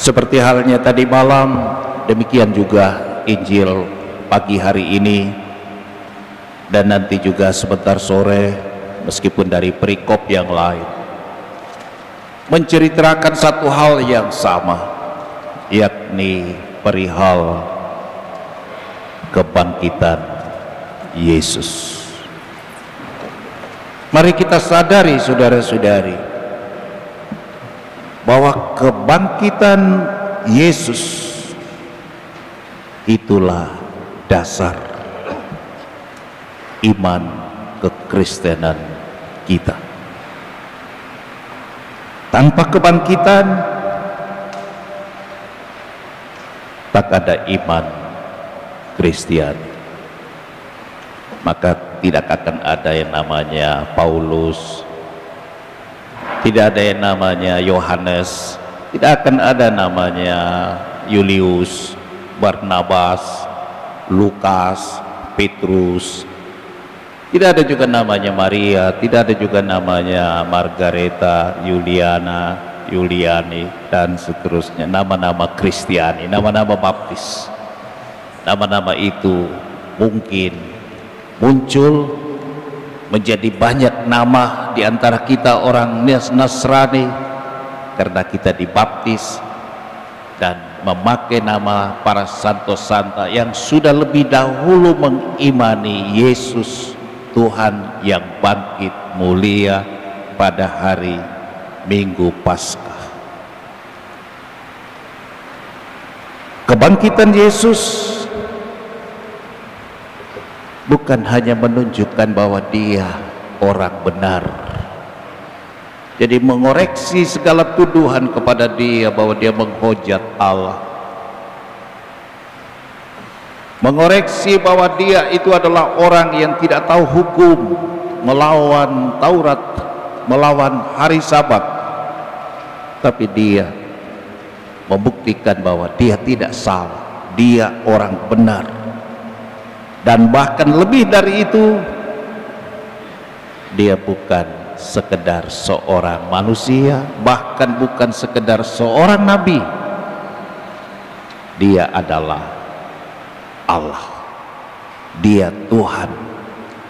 Seperti halnya tadi malam, demikian juga Injil pagi hari ini, dan nanti juga sebentar sore, meskipun dari perikop yang lain, menceritakan satu hal yang sama, yakni perihal kebangkitan Yesus. Mari kita sadari, saudara-saudari, bahwa kebangkitan Yesus itulah dasar iman kekristenan kita. Tanpa kebangkitan tak ada iman Kristiani, maka tidak akan ada yang namanya Paulus, tidak ada yang namanya Yohanes, tidak akan ada namanya Julius, Barnabas, Lukas, Petrus, tidak ada juga namanya Maria, tidak ada juga namanya Margareta, Juliana, Juliani, dan seterusnya, nama-nama Kristiani, nama-nama baptis. Nama-nama itu mungkin muncul menjadi banyak nama di antara kita orang Nasrani karena kita dibaptis dan memakai nama para santo-santa yang sudah lebih dahulu mengimani Yesus Tuhan yang bangkit mulia pada hari Minggu Paskah. Kebangkitan Yesus bukan hanya menunjukkan bahwa dia orang benar, jadi mengoreksi segala tuduhan kepada dia bahwa dia menghujat Allah, mengoreksi bahwa dia itu adalah orang yang tidak tahu hukum, melawan Taurat, melawan hari Sabat, tapi dia membuktikan bahwa dia tidak salah, dia orang benar. Dan bahkan lebih dari itu, dia bukan sekedar seorang manusia, bahkan bukan sekedar seorang nabi, dia adalah Allah, dia Tuhan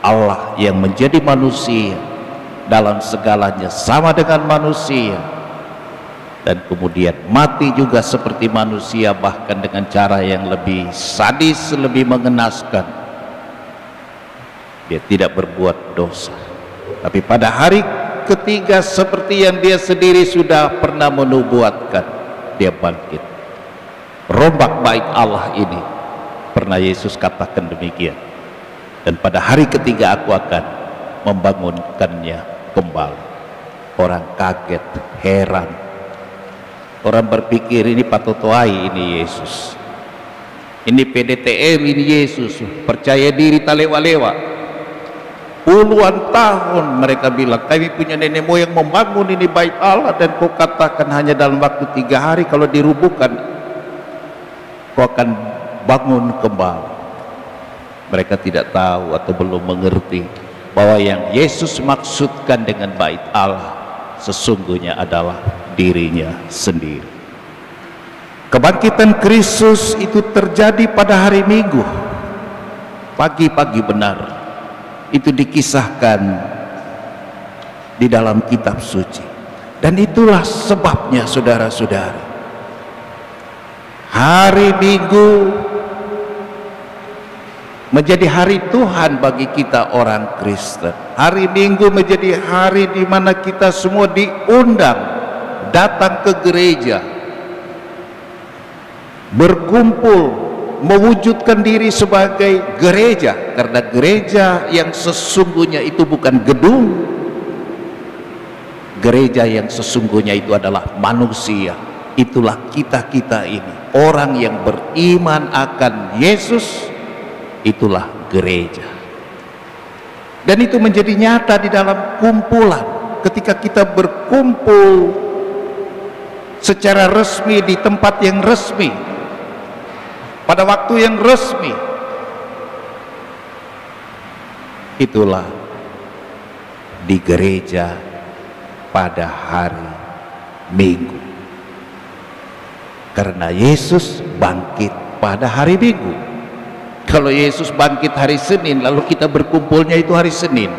Allah yang menjadi manusia, dalam segalanya sama dengan manusia, dan kemudian mati juga seperti manusia, bahkan dengan cara yang lebih sadis, lebih mengenaskan. Dia tidak berbuat dosa, tapi pada hari ketiga seperti yang dia sendiri sudah pernah menubuatkan, dia bangkit. Rombak bait Allah ini pernah Yesus katakan demikian, dan pada hari ketiga aku akan membangunkannya kembali. Orang kaget, heran, orang berpikir ini patotoai, ini Yesus, ini PDTM, ini Yesus, percaya diri talewa-lewa. Puluhan tahun mereka bilang, kami punya nenek moyang membangun ini bait Allah, dan kau katakan hanya dalam waktu 3 hari kalau dirubuhkan kau akan bangun kembali. Mereka tidak tahu atau belum mengerti bahwa yang Yesus maksudkan dengan bait Allah sesungguhnya adalah dirinya sendiri. Kebangkitan Kristus itu terjadi pada hari Minggu, pagi-pagi benar. Itu dikisahkan di dalam kitab suci, dan itulah sebabnya saudara-saudari, hari Minggu menjadi hari Tuhan bagi kita orang Kristen. Hari Minggu menjadi hari di mana kita semua diundang datang ke gereja, berkumpul, mewujudkan diri sebagai gereja, karena gereja yang sesungguhnya itu bukan gedung. Gereja yang sesungguhnya itu adalah manusia. Itulah kita-kita ini, orang yang beriman akan Yesus, itulah gereja. Dan itu menjadi nyata di dalam kumpulan, ketika kita berkumpul secara resmi di tempat yang resmi, pada waktu yang resmi. Itulah di gereja pada hari Minggu. Karena Yesus bangkit pada hari Minggu. Kalau Yesus bangkit hari Senin, lalu kita berkumpulnya itu hari Senin.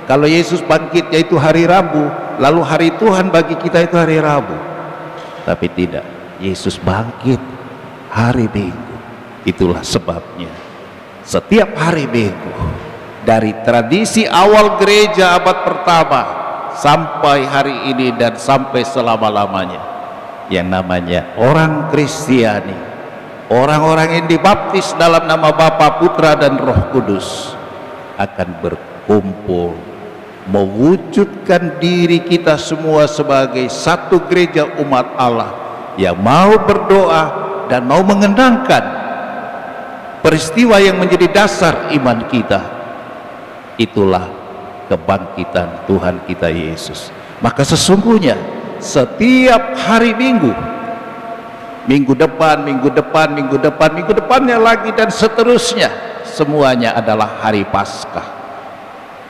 Kalau Yesus bangkitnya itu hari Rabu, lalu hari Tuhan bagi kita itu hari Rabu. Tapi tidak, Yesus bangkit hari Minggu. Itulah sebabnya setiap hari Minggu, dari tradisi awal gereja abad pertama sampai hari ini dan sampai selama-lamanya, yang namanya orang Kristiani, orang-orang yang dibaptis dalam nama Bapa, Putra dan Roh Kudus, akan berkumpul mewujudkan diri kita semua sebagai satu gereja umat Allah yang mau berdoa dan mau mengenangkan peristiwa yang menjadi dasar iman kita. Itulah kebangkitan Tuhan kita Yesus. Maka sesungguhnya setiap hari Minggu, minggu depan, minggu depan, minggu depan, minggu depannya lagi, dan seterusnya, semuanya adalah hari Paskah.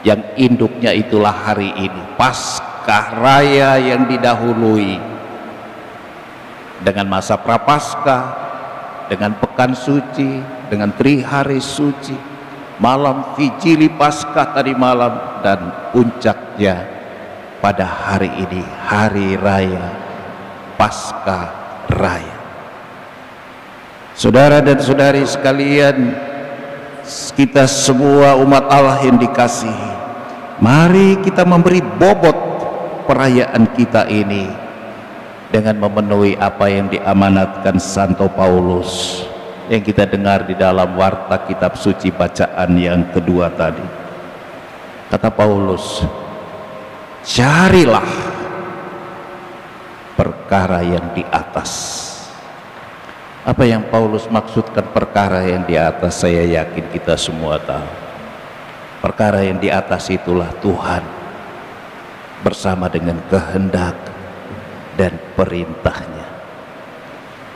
Yang induknya itulah hari ini, Paskah Raya yang didahului dengan masa Prapaskah, dengan Pekan Suci, dengan Trihari Suci, malam Vigili Paskah tadi malam, dan puncaknya pada hari ini, Hari Raya Paskah Raya. Saudara dan saudari sekalian, kita semua umat Allah yang dikasihi, mari kita memberi bobot perayaan kita ini dengan memenuhi apa yang diamanatkan Santo Paulus yang kita dengar di dalam warta kitab suci bacaan yang kedua tadi. Kata Paulus, carilah perkara yang di atas. Apa yang Paulus maksudkan perkara yang di atas? Saya yakin kita semua tahu. Perkara yang di atas itulah Tuhan bersama dengan kehendak dan perintahnya.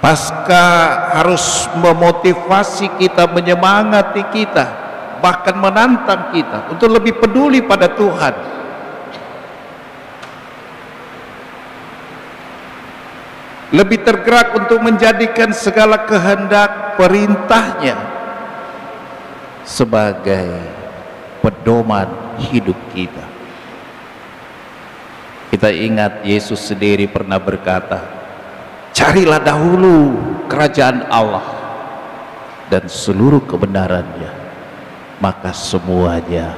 Paskah harus memotivasi kita, menyemangati kita, bahkan menantang kita untuk lebih peduli pada Tuhan. Lebih tergerak untuk menjadikan segala kehendak perintahnya sebagai pedoman hidup kita. Kita ingat Yesus sendiri pernah berkata, carilah dahulu kerajaan Allah dan seluruh kebenarannya, maka semuanya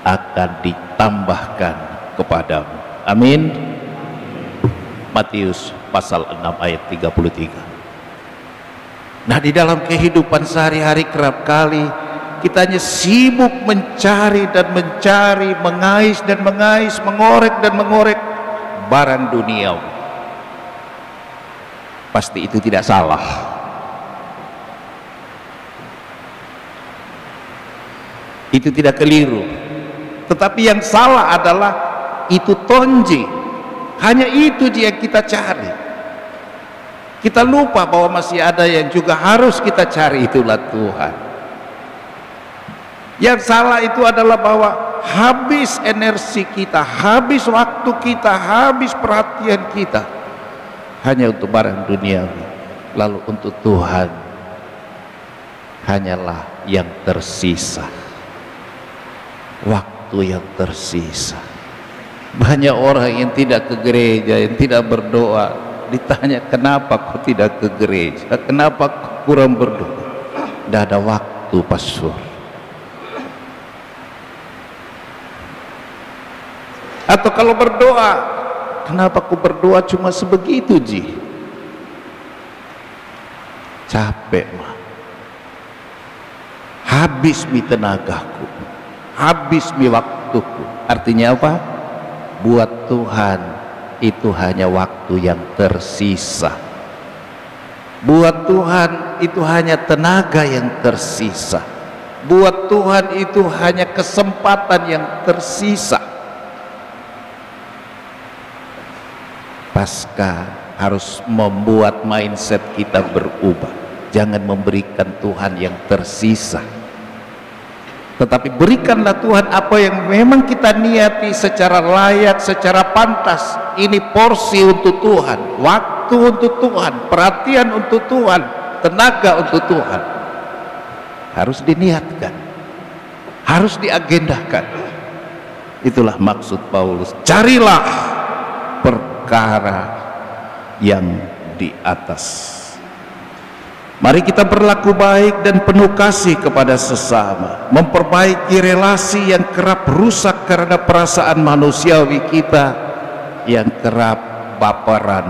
akan ditambahkan kepadamu. Amin. Matius pasal 6 ayat 33. Nah, di dalam kehidupan sehari-hari kerap kali kita hanya sibuk mencari dan mencari, mengais dan mengais, mengorek dan mengorek barang duniawi. Pasti itu tidak salah. Itu tidak keliru. Tetapi yang salah adalah itu tonji. Hanya itu yang kita cari. Kita lupa bahwa masih ada yang juga harus kita cari, itulah Tuhan. Yang salah itu adalah bahwa habis energi kita, habis waktu kita, habis perhatian kita hanya untuk barang duniawi, lalu untuk Tuhan hanyalah yang tersisa, waktu yang tersisa. Banyak orang yang tidak ke gereja, yang tidak berdoa, ditanya kenapa kau tidak ke gereja, kenapa kau kurang berdoa? Tidak ada waktu, pastor. Atau kalau berdoa, kenapa kau berdoa cuma sebegitu, Ji? Capek mah, habis mi tenagaku, habis mi waktuku. Artinya apa? Buat Tuhan itu hanya waktu yang tersisa. Buat Tuhan itu hanya tenaga yang tersisa. Buat Tuhan itu hanya kesempatan yang tersisa. Paskah harus membuat mindset kita berubah. Jangan memberikan Tuhan yang tersisa, tetapi berikanlah Tuhan apa yang memang kita niati secara layak, secara pantas. Ini porsi untuk Tuhan, waktu waktu untuk Tuhan, perhatian untuk Tuhan, tenaga untuk Tuhan. Harus diniatkan, harus diagendakan. Itulah maksud Paulus, carilah perkara yang di atas. Mari kita berlaku baik dan penuh kasih kepada sesama, memperbaiki relasi yang kerap rusak karena perasaan manusiawi kita yang kerap baperan,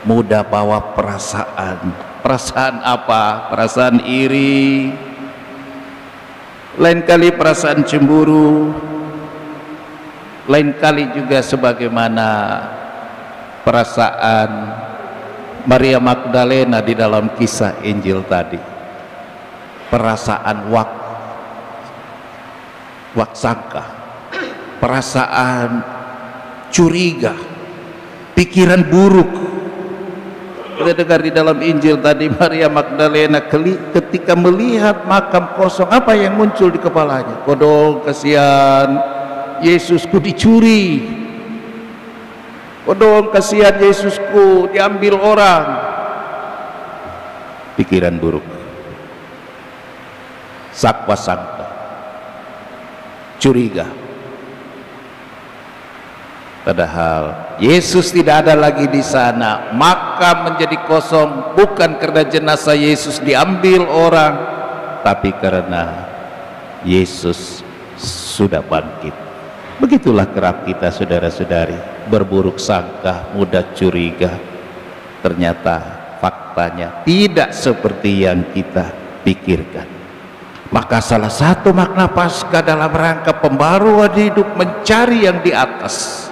mudah bawa perasaan. Perasaan apa? Perasaan iri, lain kali perasaan cemburu, lain kali juga sebagaimana perasaan Maria Magdalena di dalam kisah Injil tadi, perasaan waksangka, perasaan curiga, pikiran buruk. Kita dengar di dalam Injil tadi, Maria Magdalena ketika melihat makam kosong, apa yang muncul di kepalanya? Kodong, kasihan Yesusku dicuri. Kodong, kasihan Yesusku diambil orang. Pikiran buruk, sakwa-sangka, curiga. Padahal Yesus tidak ada lagi di sana, makam menjadi kosong bukan karena jenazah Yesus diambil orang, tapi karena Yesus sudah bangkit. Begitulah kerap kita, saudara-saudari, berburuk sangka, mudah curiga. Ternyata faktanya tidak seperti yang kita pikirkan. Maka salah satu makna Paskah dalam rangka pembaruan hidup, mencari yang di atas.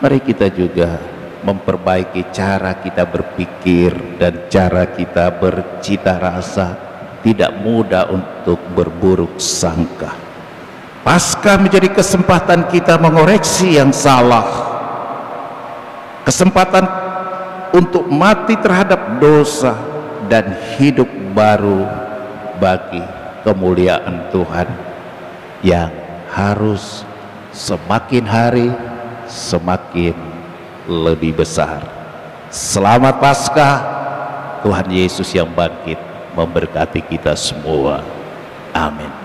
Mari kita juga memperbaiki cara kita berpikir dan cara kita bercita rasa, tidak mudah untuk berburuk sangka. Paskah menjadi kesempatan kita mengoreksi yang salah, kesempatan untuk mati terhadap dosa dan hidup baru bagi kemuliaan Tuhan yang harus semakin hari semakin lebih besar. Selamat Paskah, Tuhan Yesus yang bangkit memberkati kita semua. Amin.